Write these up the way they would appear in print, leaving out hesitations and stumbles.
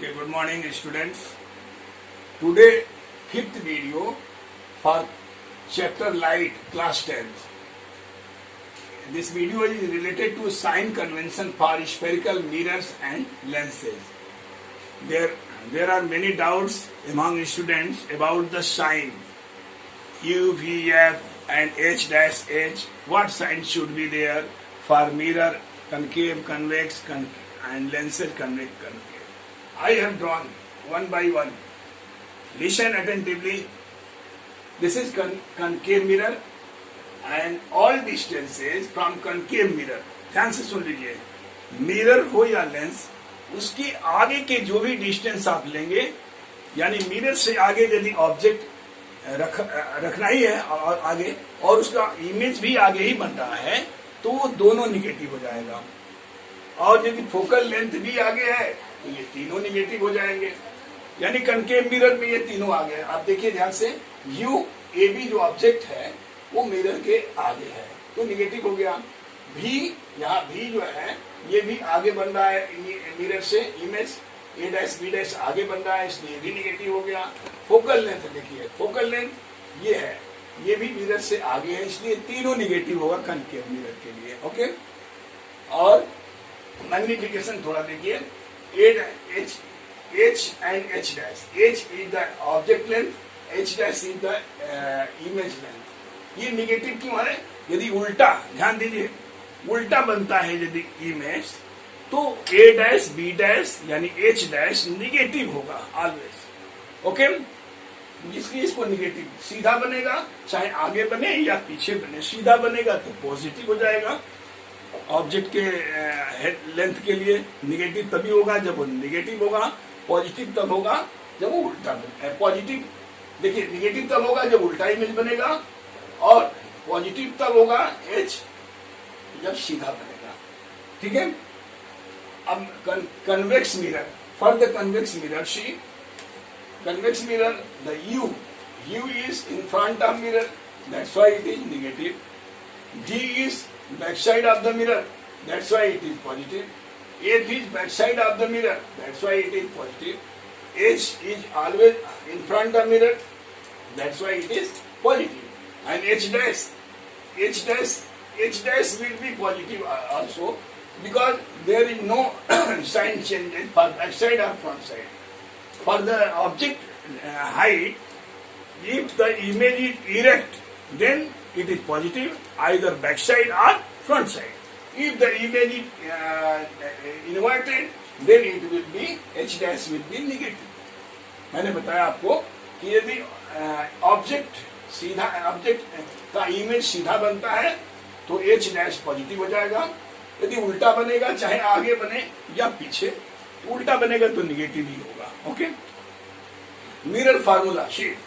Okay, good morning students. Today fifth video for chapter Light class 10th. This video is related to sign convention for spherical mirrors and lenses. There are many doubts among students about the sign U, V, F and H-H. What sign should be there for mirror, concave, convex and lenses convex, concave. I have drawn one by one. Listen attentively. This is concave mirror and all distances from concave mirror. ध्यान से सुन लीजिए. Mirror हो या lens, उसके आगे के जो भी डिस्टेंस आप लेंगे, यानी मिरर से आगे यदि ऑब्जेक्ट रखना ही है और आगे, और उसका इमेज भी आगे ही बन रहा है, तो वो दोनों निगेटिव हो जाएगा. और यदि फोकल लेंथ भी आगे है तो ये तीनों निगेटिव हो जाएंगे. यानी कनकेव मिरर में ये तीनों आ गए. आप देखिए ध्यान से, यू ए बी जो ऑब्जेक्ट है वो मिरर के आगे है तो निगेटिव हो गया. भी, यहाँ भी जो है ये भी आगे बन रहा है मिरर से, image A dash B dash आगे बन रहा है, इसलिए भी निगेटिव हो गया. फोकल लेंथ देखिए, फोकल लेंथ ये है, ये भी मिरर से आगे है, इसलिए तीनों निगेटिव होगा कनकेव मिरर के लिए. ओके. और मैग्निफिकेशन थोड़ा देखिए. H and H dash. H is the object length, H dash is the image length. ये निगेटिव क्यों है? यदि उल्टा, ध्यान दीजिए, उल्टा बनता है यदि इमेज, तो A डैश B डैश यानी H डैश निगेटिव होगा ऑलवेज. ओके. इसलिए इसको निगेटिव सीधा बनेगा, चाहे आगे बने या पीछे बने. सीधा बनेगा तो पॉजिटिव हो जाएगा. ऑब्जेक्ट के हेड लेंथ के लिए निगेटिव तभी होगा जब वो निगेटिव होगा. पॉजिटिव तब होगा जब वो उल्टा बने. पॉजिटिव देखिए, निगेटिव तब होगा जब उल्टा इमेज बनेगा, और पॉजिटिव तब होगा एच जब सीधा बनेगा. ठीक है. अब convex mirror, for the convex mirror, see convex mirror, the U is in front of mirror, that's why it is negative. V is back side of the mirror, that's why it is positive. F is back side of the mirror, that's why it is positive. H is always in front of mirror, that's why it is positive. And H dash will be positive also, because there is no sign change for back side or front side. For the object height, if the image is erect, then it is positive, either back side or front side. If the image is inverted, then it will be H dash will be negative. मैंने बताया आपको कि यदि object का image सीधा बनता है तो H डैश पॉजिटिव हो जाएगा. यदि उल्टा बनेगा, चाहे आगे बने या पीछे, उल्टा बनेगा तो निगेटिव ही होगा. Okay. Mirror formula sheet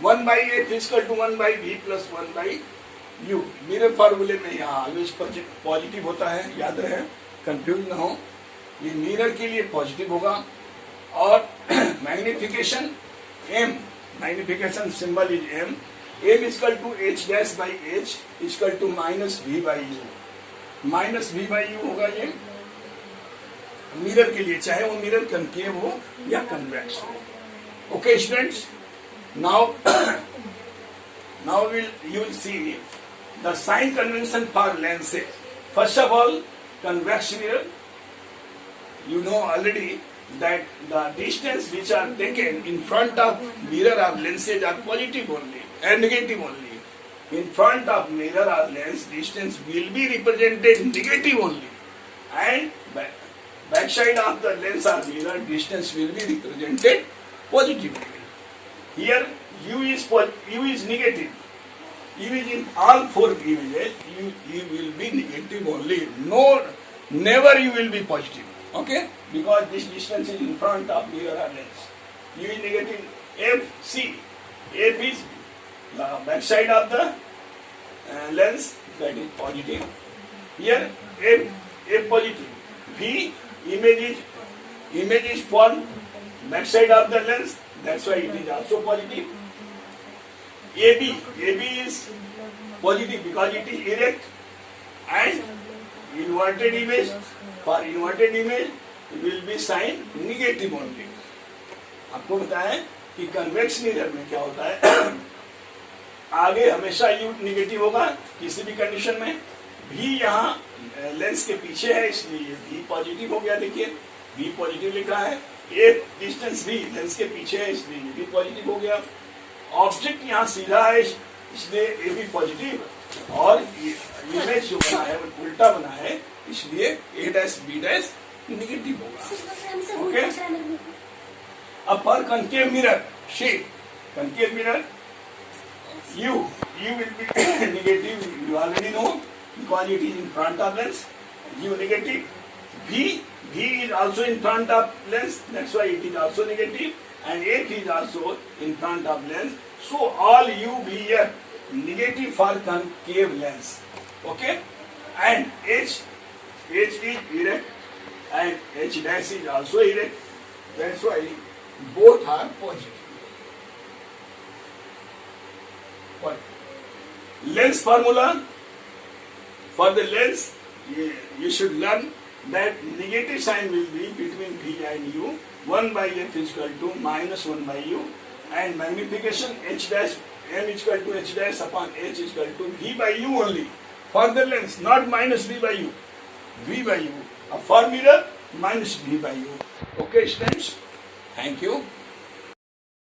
1/A equal to 1/V plus 1/U. Mirror फार्मूले में यहाँ ऑलवेज पॉजिटिव होता है, याद रहे, कंफ्यूज ना हो. ये मिरर के लिए पॉजिटिव होगा. और magnification M, magnification symbol is M. M equal to H dash by H equal to -V/U. -V/U होगा ये मिरर के लिए, चाहे वो मिरर कनकेव हो या कन्वेक्स हो. Okay students, now you will see the sign convention for lenses. First of all, convex mirror, you know already that the distance which are taken in front of mirror or lenses are positive only and negative only. In front of mirror or lens, distance will be represented negative only, and back side of the lens or mirror, distance will be represented positively. Here U is negative. U is in all four images. U will be negative only. Never you will be positive. Okay? Because this distance is in front of mirror or lens. U is negative. F is the back side of the lens, that is positive. Here F positive. V image is from back side of the lens, that's why it is also positive. AB is positive because it is erect, and inverted image, for inverted image will be sign negative only. आपको बताया कि convex mirror में क्या होता है, आगे हमेशा U negative होगा किसी भी कंडीशन में, V यहाँ लेंस के पीछे है इसलिए V पॉजिटिव हो गया. देखिए V पॉजिटिव लिखा है, A डिस्टेंस V लेंस के पीछे है इसलिए V पॉजिटिव हो गया. ऑब्जेक्ट यहाँ सीधा है इसलिए A भी पॉजिटिव, और इमेज जो बना है वो उल्टा बना है इसलिए A dash B dash negative होगा. ओके. अब for concave mirror shape, concave mirror U will be negative, you already know because it is in front of lens. U negative. V is also in front of lens, that's why it is also negative, and 8 is also in front of lens. So all U be here negative for concave lens. Okay, and H is erect and H dash is also erect. That's why both are positive. What? Lens formula. For the lens, you should learn that negative sign will be between V and U. 1 by F is equal to minus 1 by U, and magnification H dash M is equal to H dash upon H is equal to V by U only. For the lens, not minus V by U. V by U. For mirror, minus V by U. Okay, students? Thank you.